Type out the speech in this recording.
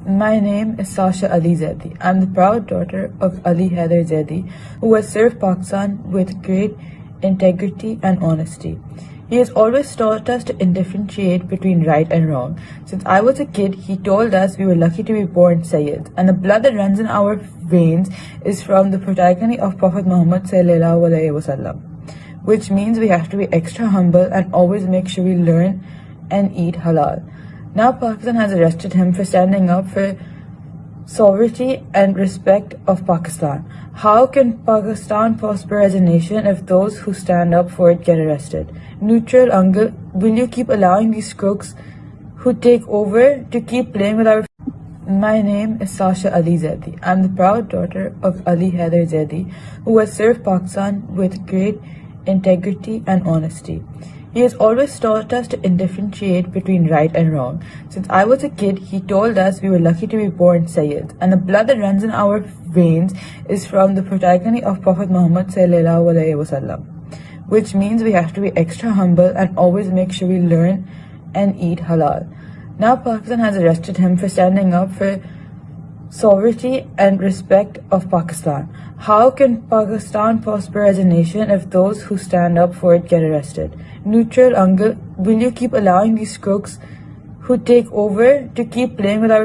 My name is Sasha Ali Zedi. I'm the proud daughter of Ali Haider Zedi, who has served Pakistan with great integrity and honesty. He has always taught us to differentiate between right and wrong. Since I was a kid, he told us we were lucky to be born Sayyids, and the blood that runs in our veins is from the progeny of Prophet Muhammad sallallahu alaihi wasallam, which means we have to be extra humble and always make sure we learn and eat halal. Now Pakistan has arrested him for standing up for sovereignty and respect of Pakistan. How can Pakistan prosper as a nation if those who stand up for it get arrested? Neutral uncle, will you keep allowing these crooks who take over to keep playing with our... My name is Sasha Ali Zedi. I'm the proud daughter of Ali Haider Zedi, who has served Pakistan with great integrity and honesty. He has always taught us to differentiate between right and wrong. Since I was a kid, he told us we were lucky to be born Sayyids, and the blood that runs in our veins is from the progeny of Prophet Muhammad sallallahu alaihi wasallam, which means we have to be extra humble and always make sure we learn and eat halal. Now Pakistan has arrested him for standing up for sovereignty and respect of Pakistan. How can Pakistan prosper as a nation if those who stand up for it get arrested? Neutral uncle, will you keep allowing these crooks who take over to keep playing with our...